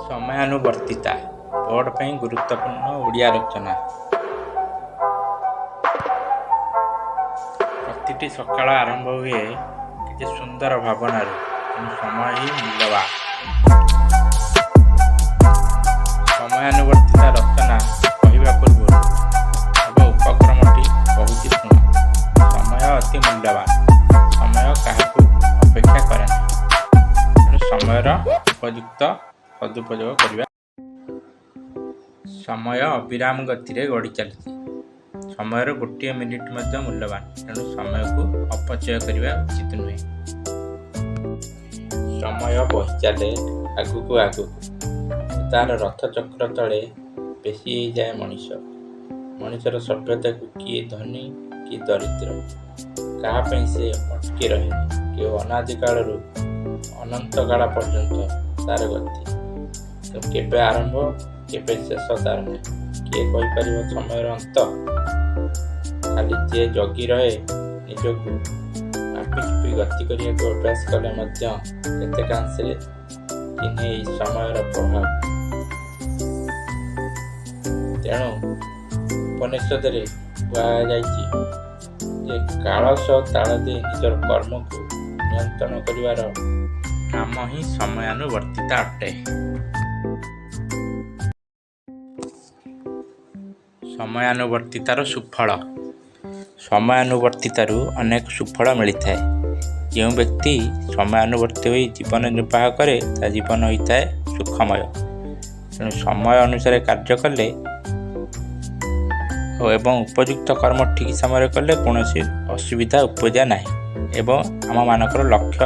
ସମୟାନୁବର୍ତ୍ତିତା board ପାଇଁ ଗୁରୁତ୍ୱପୂର୍ଣ୍ଣ ଓଡ଼ିଆ ରଚନା। ପ୍ରତିଟି ସକାଳ ଆରମ୍ଭ ହୁଏ କିଛି ସୁନ୍ଦର ଭାବନାରୁ, ତେଣୁ ସମୟ ହିଁ ମୂଲ୍ୟବାନ। ସମୟାନୁବର୍ତ୍ତିତା ରଚନା କହିବା ପୂର୍ବରୁ ଆଗ ଉପକ୍ରମଟି କହୁଛି ଶୁଣ। ସମୟ ଅତି ମୂଲ୍ୟବାନ। ସମୟ କାହାକୁ ଅପେକ୍ଷା କରେ ନାହିଁ, ତେଣୁ ସମୟର ଉପଯୁକ୍ତ ସଦୁପଯୋଗ କରିବା। ସମୟ ଅବିରାମ ଗତିରେ ଗଡ଼ି ଚାଲିଛି। ସମୟର ଗୋଟିଏ ମିନିଟ୍ ମଧ୍ୟ ମୂଲ୍ୟବାନ, ତେଣୁ ସମୟକୁ ଅପଚୟ କରିବା ଉଚିତ ନୁହେଁ। ସମୟ ବହି ଚାଲେ ଆଗକୁ ଆଗକୁ, ତାର ରଥଚକ୍ର ତଳେ ପେଶି ହେଇଯାଏ ମଣିଷ। ମଣିଷର ସଭ୍ୟତାକୁ କିଏ ଧନୀ କିଏ ଦରିଦ୍ର, କାହା ପାଇଁ ସେ ଅଟକି ରହେନି। କେଉଁ ଅନାଦି କାଳରୁ ଅନନ୍ତ କାଳ ପର୍ଯ୍ୟନ୍ତ ତାର ଗତି, କେବେ ଆରମ୍ଭ କେବେ ଶେଷ ତାର ନାହିଁ। କିଏ କହିପାରିବ ସମୟର ଅନ୍ତ? ଖାଲି ଯିଏ ଜଗି ରହେ, ନିଜକୁ ମାପି ଚୁପି ଗତି କରିବାକୁ ଅଭ୍ୟାସ କଲେ ମଧ୍ୟ କେତେକାଂଶରେ ଚିହ୍ନେ ଏହି ସମୟର ପ୍ରଭାବ। ତେଣୁ ଉପନିଷଦରେ କୁହାଯାଇଛି ଯେ କାଳ ସହ ତାଳ ଦେଇ ନିଜର କର୍ମକୁ ନିୟନ୍ତ୍ରଣ କରିବାର ନାମ ହିଁ ସମୟାନୁବର୍ତ୍ତିତା ଅଟେ। ସମୟାନୁବର୍ତ୍ତିତାର ସୁଫଳ। ସମୟାନୁବର୍ତ୍ତିତାରୁ ଅନେକ ସୁଫଳ ମିଳିଥାଏ। ଯେଉଁ ବ୍ୟକ୍ତି ସମୟାନୁବର୍ତ୍ତୀ ହୋଇ ଜୀବନ ନିର୍ବାହ କରେ, ତା ଜୀବନ ହୋଇଥାଏ ସୁଖମୟ। ତେଣୁ ସମୟ ଅନୁସାରେ କାର୍ଯ୍ୟ କଲେ ଏବଂ ଉପଯୁକ୍ତ କର୍ମ ଠିକ୍ ସମୟରେ କଲେ କୌଣସି ଅସୁବିଧା ଉପୁଜେ ନାହିଁ ଏବଂ ଆମମାନଙ୍କର ଲକ୍ଷ୍ୟ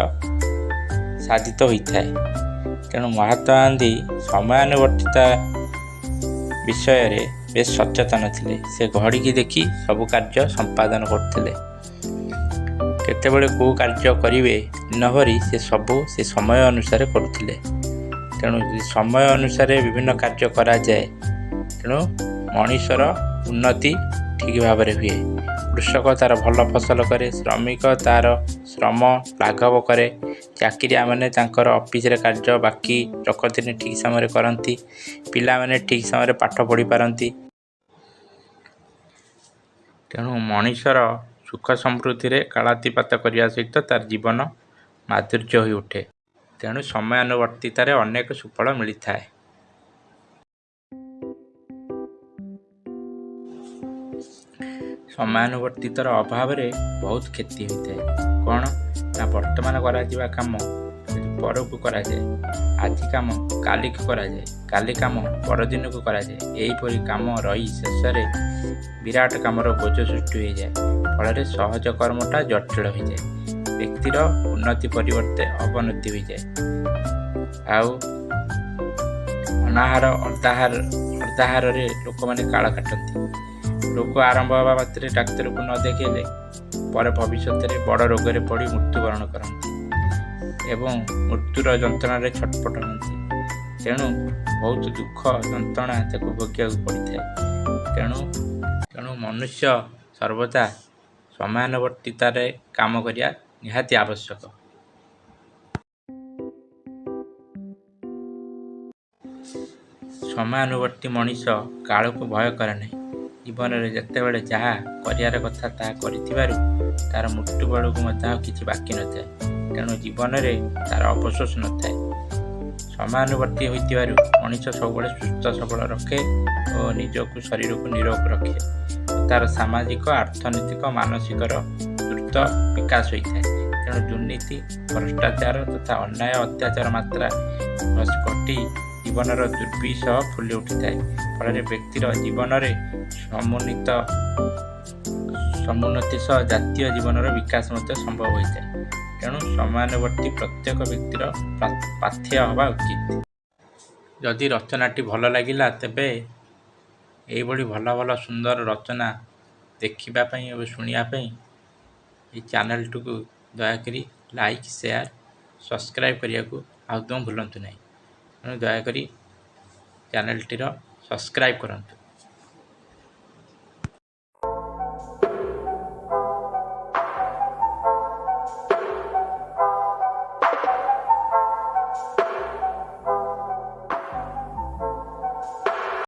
ସାଧିତ ହୋଇଥାଏ। ତେଣୁ ମହାତ୍ମା ଗାନ୍ଧୀ ସମୟାନୁବର୍ତ୍ତିତା ବିଷୟରେ ବେଶ ସଚେତନ ଥିଲେ। ସେ ଘଡ଼ିକି ଦେଖି ସବୁ କାର୍ଯ୍ୟ ସମ୍ପାଦନ କରୁଥିଲେ। କେତେବେଳେ କେଉଁ କାର୍ଯ୍ୟ କରିବେ ଦିନଭରି ସେ ସବୁ ସେ ସମୟ ଅନୁସାରେ କରୁଥିଲେ। ତେଣୁ ସମୟ ଅନୁସାରେ ବିଭିନ୍ନ କାର୍ଯ୍ୟ କରାଯାଏ, ତେଣୁ ମଣିଷର ଉନ୍ନତି ଠିକ୍ ଭାବରେ ହୁଏ। କୃଷକ ତାର ଭଲ ଫସଲ କରେ, ଶ୍ରମିକ ତାର ଶ୍ରମ ଲାଘବ କରେ, ଚାକିରିଆମାନେ ତାଙ୍କର ଅଫିସରେ କାର୍ଯ୍ୟ ବାକି ରଖନ୍ତିନି, ଠିକ୍ ସମୟରେ କରନ୍ତି, ପିଲାମାନେ ଠିକ୍ ସମୟରେ ପାଠ ପଢ଼ି ପାରନ୍ତି। ତେଣୁ ମଣିଷର ସୁଖ ସମୃଦ୍ଧିରେ କାଳାତିପାତ କରିବା ସହିତ ତାର ଜୀବନ ମାଧୁର୍ଯ୍ୟ ହୋଇ ଉଠେ। ତେଣୁ ସମୟାନୁବର୍ତ୍ତିତାରେ ଅନେକ ସୁଫଳ ମିଳିଥାଏ। ସମୟାନୁବର୍ତ୍ତିତାର ଅଭାବରେ ବହୁତ କ୍ଷତି ହୋଇଥାଏ। କ'ଣ ନା ବର୍ତ୍ତମାନ କରାଯିବା କାମ ପରକୁ କରାଯାଏ, ଆଜି କାମ କାଲିକୁ କରାଯାଏ, କାଲି କାମ ପରଦିନକୁ କରାଯାଏ। ଏହିପରି କାମ ରହି ଶେଷରେ ବିରାଟ କାମର ବୋଝ ସୃଷ୍ଟି ହୋଇଯାଏ। ଫଳରେ ସହଜ କର୍ମଟା ଜଟିଳ ହୋଇଯାଏ। ବ୍ୟକ୍ତିର ଉନ୍ନତି ପରିବର୍ତ୍ତେ ଅବନତି ହୋଇଯାଏ। ଆଉ ଅନାହାର ଅର୍ଦ୍ଧାହାରରେ ଲୋକମାନେ କାଳ କାଟନ୍ତି। ରୋଗ ଆରମ୍ଭ ହେବା ମାତ୍ରେ ଡାକ୍ତରକୁ ନ ଦେଖାଇଲେ ପରେ ଭବିଷ୍ୟତରେ ବଡ଼ ରୋଗରେ ପଡ଼ି ମୃତ୍ୟୁବରଣ କରନ୍ତି ଏବଂ ମୃତ୍ୟୁର ଯନ୍ତ୍ରଣାରେ ଛଟପଟ ହୁଅନ୍ତି। ତେଣୁ ବହୁତ ଦୁଃଖ ଯନ୍ତ୍ରଣା ତାକୁ ଭୋଗିବାକୁ ପଡ଼ିଥାଏ। ତେଣୁ ମନୁଷ୍ୟ ସର୍ବଦା ସମୟାନୁବର୍ତ୍ତିତାରେ କାମ କରିବା ନିହାତି ଆବଶ୍ୟକ। ସମୟାନୁବର୍ତ୍ତୀ ମଣିଷ କାଳକୁ ଭୟ କରେ ନାହିଁ। ଜୀବନରେ ଯେତେବେଳେ ଯାହା କରିବାର କଥା ତାହା କରିଥିବାରୁ ତାର ମୃତ୍ୟୁ ବେଳକୁ ମଧ୍ୟ ଆଉ କିଛି ବାକି ନଥାଏ। ତେଣୁ ଜୀବନରେ ତାର ଅବଶୋଷ ନଥାଏ। ସମୟାନୁବର୍ତ୍ତୀ ହୋଇଥିବାରୁ ମଣିଷ ସବୁବେଳେ ସୁସ୍ଥ ସବଳ ରଖେ ଓ ନିଜକୁ ଶରୀରକୁ ନିରୋଗ ରଖେ। ତାର ସାମାଜିକ ଅର୍ଥନୈତିକ ମାନସିକର ଦ୍ରୁତ ବିକାଶ ହୋଇଥାଏ। ତେଣୁ ଦୁର୍ନୀତି ଭ୍ରଷ୍ଟାଚାର ତଥା ଅନ୍ୟାୟ ଅତ୍ୟାଚାର ମାତ୍ରା ଘଟି ଜୀବନର ଦୁର୍ବିସହ ଫୁଲି ଉଠିଥାଏ। ଫଳରେ ବ୍ୟକ୍ତିର ଜୀବନରେ ସମୁନ୍ନତି ସହ ଜାତୀୟ ଜୀବନର ବିକାଶ ମଧ୍ୟ ସମ୍ଭବ ହୋଇଥାଏ। ତେଣୁ ସମୟାନୁବର୍ତ୍ତୀ ପ୍ରତ୍ୟେକ ବ୍ୟକ୍ତିର ପାଥେୟ ହେବା ଉଚିତ। ଯଦି ରଚନାଟି ଭଲ ଲାଗିଲା, ତେବେ ଏହିଭଳି ଭଲ ଭଲ ସୁନ୍ଦର ରଚନା ଦେଖିବା ପାଇଁ ଓ ଶୁଣିବା ପାଇଁ ଏହି ଚ୍ୟାନେଲଟିକୁ ଦୟାକରି ଲାଇକ୍, ସେୟାର, ସବସ୍କ୍ରାଇବ୍ କରିବାକୁ ଆଦୌ ଭୁଲନ୍ତୁ ନାହିଁ। ତେଣୁ ଦୟାକରି ଚ୍ୟାନେଲଟିର ସବସ୍କ୍ରାଇବ୍ କରନ୍ତୁ।